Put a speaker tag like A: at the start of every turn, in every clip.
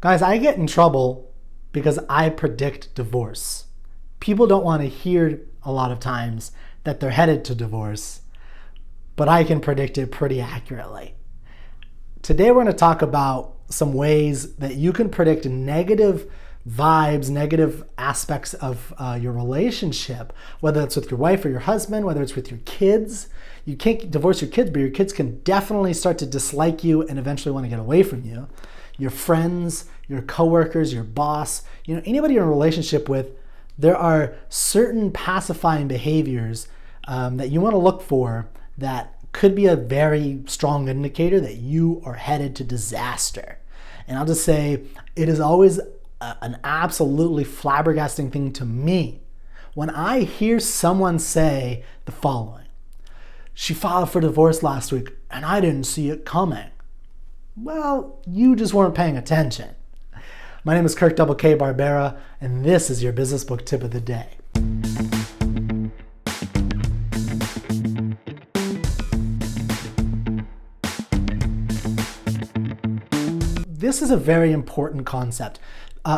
A: Guys, I get in trouble because I predict divorce. People don't want to hear a lot of times that they're headed to divorce, but I can predict it pretty accurately. Today we're going to talk about some ways that you can predict negative vibes, negative aspects of your relationship, whether it's with your wife or your husband, whether it's with your kids. You can't divorce your kids, but your kids can definitely start to dislike you and eventually want to get away from you. Your friends, your coworkers, your boss, anybody you're in a relationship with, there are certain pacifying behaviors that you want to look for that could be a very strong indicator that you are headed to disaster. And I'll just say, it is always an absolutely flabbergasting thing to me when I hear someone say the following: "She filed for divorce last week and I didn't see it coming." Well, you just weren't paying attention. My name is Kirk K. Barbera, and this is your business book tip of the day. This is a very important concept.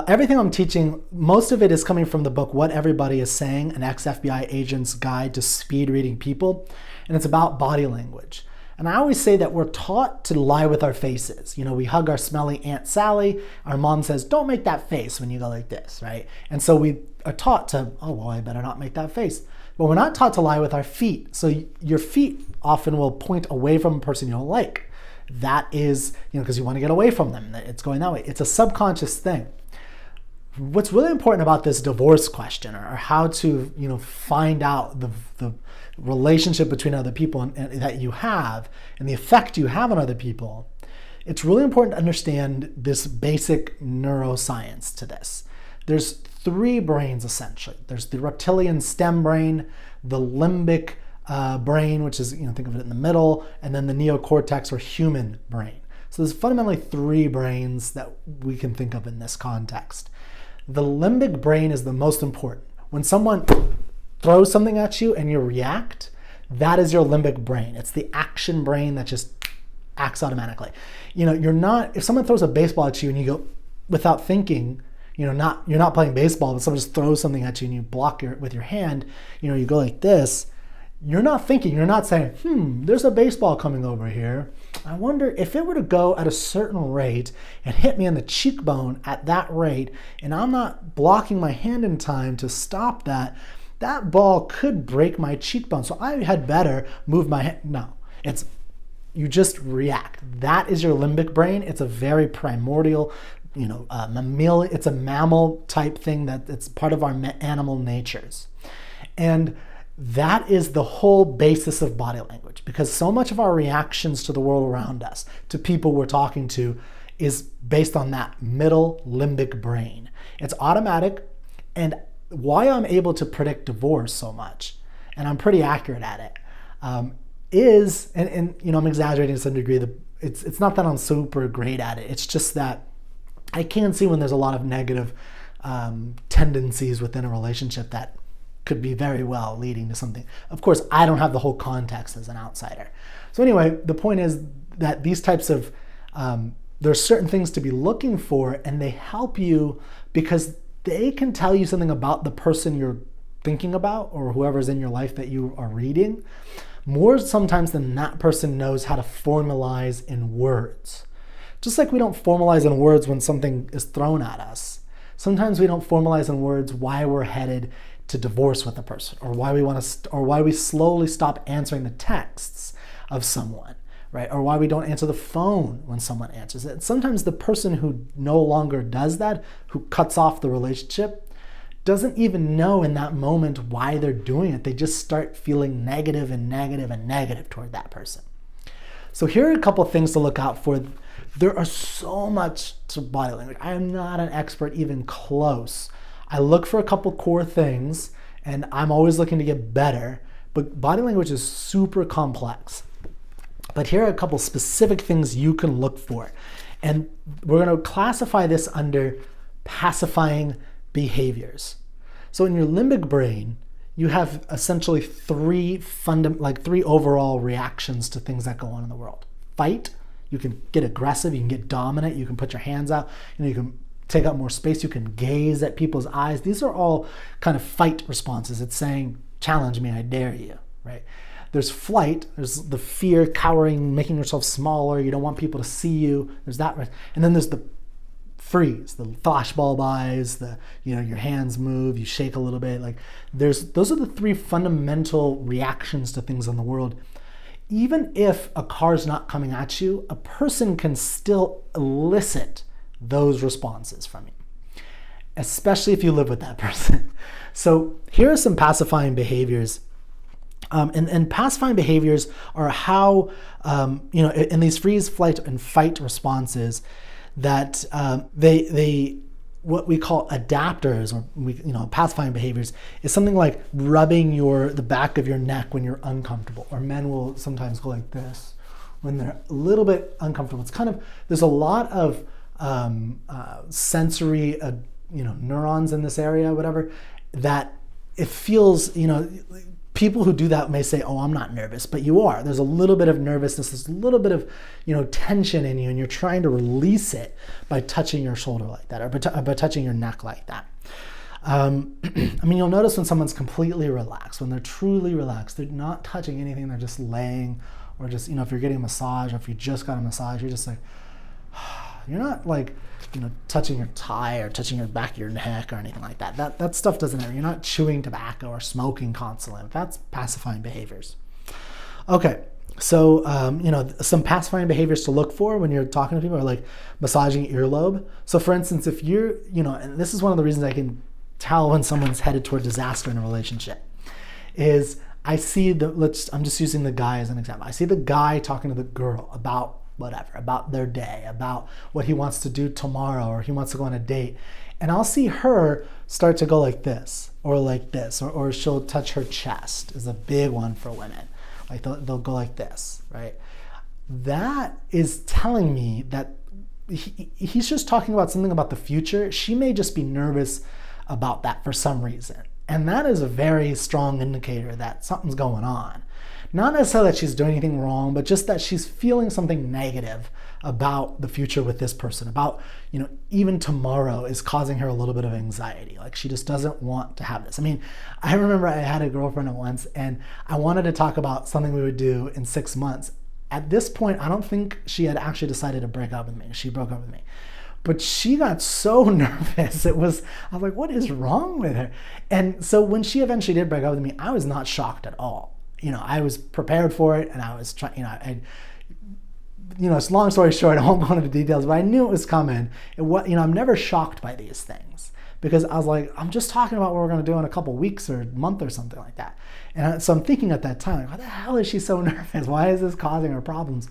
A: Everything I'm teaching, most of it is coming from the book What Everybody Is Saying, an ex-FBI agent's guide to speed reading people, and it's about body language. And I always say that we're taught to lie with our faces. We hug our smelly Aunt Sally. Our mom says, "Don't make that face when you go like this," right? And so we are taught to, I better not make that face. But we're not taught to lie with our feet. So your feet often will point away from a person you don't like. That is, because you want to get away from them. It's going that way. It's a subconscious thing. What's really important about this divorce question, or how to, find out the relationship between other people and that you have and the effect you have on other people, it's really important to understand this basic neuroscience to this. There's three brains essentially. There's the reptilian stem brain, the limbic brain, which is, think of it in the middle, and then the neocortex or human brain. So there's fundamentally three brains that we can think of in this context. The limbic brain is the most important. When someone throws something at you and you react, that is your limbic brain. It's the action brain that just acts automatically. If someone throws a baseball at you and you go without thinking, you're not playing baseball, but someone just throws something at you and you block with your hand, you go like this. You're not thinking, you're not saying, there's a baseball coming over here. I wonder if it were to go at a certain rate and hit me in the cheekbone at that rate, and I'm not blocking my hand in time to stop that ball could break my cheekbone. So I had better move my hand. No, you just react. That is your limbic brain. It's a very primordial, it's a mammal type thing that it's part of our animal natures. And that is the whole basis of body language, because so much of our reactions to the world around us, to people we're talking to, is based on that middle limbic brain. It's automatic, and why I'm able to predict divorce so much, and I'm pretty accurate at it, I'm exaggerating to some degree. It's not that I'm super great at it. It's just that I can see when there's a lot of negative tendencies within a relationship that could be very well leading to something. Of course, I don't have the whole context as an outsider. So anyway, the point is that these types of, there's certain things to be looking for, and they help you because they can tell you something about the person you're thinking about or whoever's in your life that you are reading, more sometimes than that person knows how to formalize in words. Just like we don't formalize in words when something is thrown at us, sometimes we don't formalize in words why we're headed to divorce with a person, or why we slowly stop answering the texts of someone, right? Or why we don't answer the phone when someone answers it. Sometimes the person who no longer does that, who cuts off the relationship, doesn't even know in that moment why they're doing it. They just start feeling negative and negative and negative toward that person. So here are a couple of things to look out for. There are so much to body language. I am not an expert even close. I look for a couple core things, and I'm always looking to get better, but body language is super complex. But here are a couple specific things you can look for. And we're going to classify this under pacifying behaviors. So in your limbic brain, you have essentially three overall reactions to things that go on in the world. Fight, You can get aggressive, you can get dominant, you can put your hands out, you can take up more space, you can gaze at people's eyes. These are all kind of fight responses. It's saying, challenge me, I dare you, right? There's flight, there's the fear, cowering, making yourself smaller, you don't want people to see you, there's that. And then there's the freeze, the flashbulb eyes, your hands move, you shake a little bit. Like those are the three fundamental reactions to things in the world. Even if a car's not coming at you, a person can still elicit those responses from you, especially if you live with that person. So here are some pacifying behaviors. And pacifying behaviors are how, in these freeze, flight, and fight responses, that they what we call adapters, or pacifying behaviors, is something like rubbing the back of your neck when you're uncomfortable, or men will sometimes go like this when they're a little bit uncomfortable. It's kind of, there's a lot of sensory, neurons in this area, whatever, that it feels, people who do that may say, oh, I'm not nervous, but you are. There's a little bit of nervousness, there's a little bit of, tension in you, and you're trying to release it by touching your shoulder like that, or by touching your neck like that. You'll notice when someone's completely relaxed, when they're truly relaxed, they're not touching anything, they're just laying, or just, if you're getting a massage, or if you just got a massage, you're just like, you're not like, touching your tie or touching your back of your neck or anything like that. That stuff doesn't happen. You're not chewing tobacco or smoking constantly. That's pacifying behaviors. Okay, so some pacifying behaviors to look for when you're talking to people are like massaging earlobe. So for instance, if you're, and this is one of the reasons I can tell when someone's headed toward disaster in a relationship, is I see I'm just using the guy as an example. I see the guy talking to the girl about whatever, about their day, about what he wants to do tomorrow, or he wants to go on a date. And I'll see her start to go like this, or she'll touch her chest, is a big one for women. Like they'll go like this, right? That is telling me that he's just talking about something about the future. She may just be nervous about that for some reason. And that is a very strong indicator that something's going on. Not necessarily that she's doing anything wrong, but just that she's feeling something negative about the future with this person, about, even tomorrow is causing her a little bit of anxiety. Like she just doesn't want to have this. I remember I had a girlfriend at once, and I wanted to talk about something we would do in 6 months. At this point, I don't think she had actually decided to break up with me. She broke up with me. But she got so nervous. I was like, what is wrong with her? And so when she eventually did break up with me, I was not shocked at all. I was prepared for it, and I was trying, it's long story short, I won't go into the details, but I knew it was coming. I'm never shocked by these things, because I was like, I'm just talking about what we're going to do in a couple weeks or a month or something like that. And so I'm thinking at that time, like, what the hell is she so nervous? Why is this causing her problems?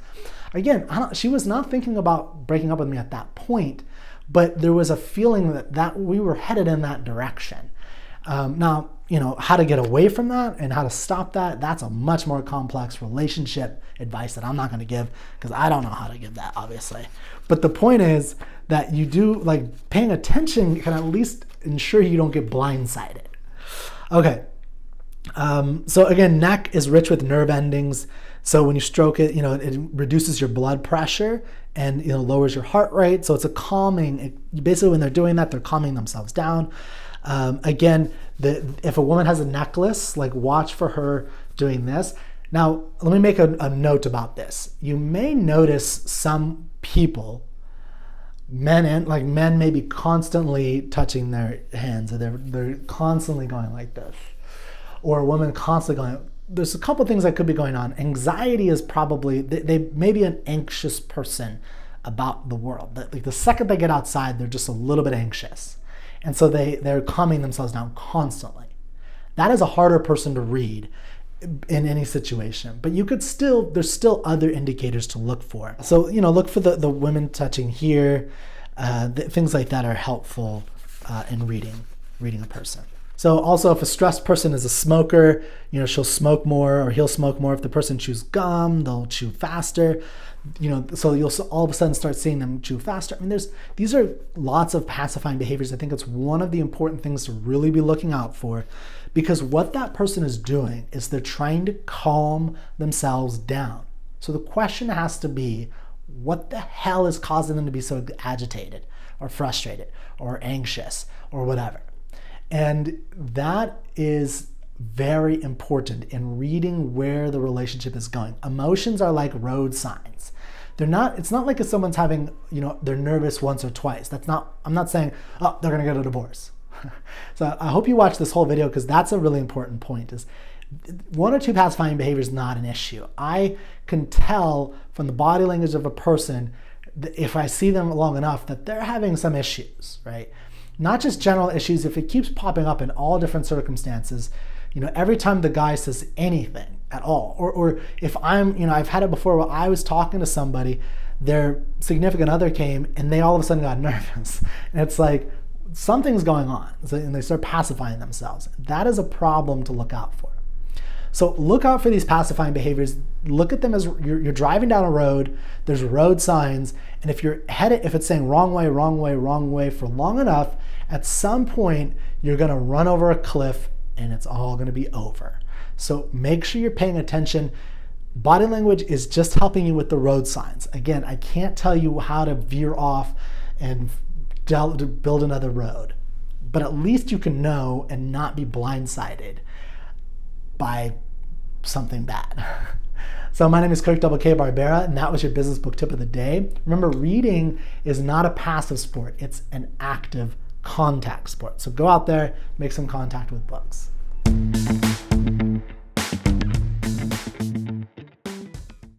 A: Again, she was not thinking about breaking up with me at that point, but there was a feeling that we were headed in that direction. Now, how to get away from that and how to stop that, that's a much more complex relationship advice that I'm not going to give, because I don't know how to give that, obviously. But the point is that you do, like, paying attention can at least ensure you don't get blindsided. Okay. So again, neck is rich with nerve endings. So when you stroke it, it reduces your blood pressure and, lowers your heart rate. So it's a calming, basically when they're doing that, they're calming themselves down. Again, if a woman has a necklace, like, watch for her doing this. Now, let me make a note about this. You may notice some people, men may be constantly touching their hands, or they're constantly going like this, or a woman constantly going. There's a couple things that could be going on. Anxiety is probably, they may be an anxious person about the world. Like the second they get outside, they're just a little bit anxious. And so they're calming themselves down constantly. That is a harder person to read in any situation, but there's still other indicators to look for. So, look for the women touching here. Things like that are helpful in reading a person. So also, if a stressed person is a smoker, she'll smoke more, or he'll smoke more. If the person chews gum, they'll chew faster. So you'll all of a sudden start seeing them chew faster. These are lots of pacifying behaviors. I think it's one of the important things to really be looking out for, because what that person is doing is they're trying to calm themselves down. So the question has to be, What the hell is causing them to be so agitated or frustrated or anxious or whatever? And that is very important in reading where the relationship is going. Emotions are like road signs. It's not like if someone's having, they're nervous once or twice. I'm not saying, oh, they're gonna get a divorce. So I hope you watch this whole video, because that's a really important point. Is one or two pacifying behaviors is not an issue. I can tell from the body language of a person, if I see them long enough, that they're having some issues, right? Not just general issues. If it keeps popping up in all different circumstances, every time the guy says anything at all, or if I've had it before where I was talking to somebody, their significant other came and they all of a sudden got nervous. And it's like, something's going on. And they start pacifying themselves. That is a problem to look out for. So look out for these pacifying behaviors. Look at them as you're driving down a road, there's road signs, and if it's saying wrong way, wrong way, wrong way for long enough, at some point you're gonna run over a cliff and it's all gonna be over. So make sure you're paying attention. Body language is just helping you with the road signs. Again, I can't tell you how to veer off and build another road, but at least you can know and not be blindsided by something bad. So my name is Kirk K. Barbera, and that was your business book tip of the day. Remember, reading is not a passive sport. It's an active contact sport. So go out there, make some contact with books.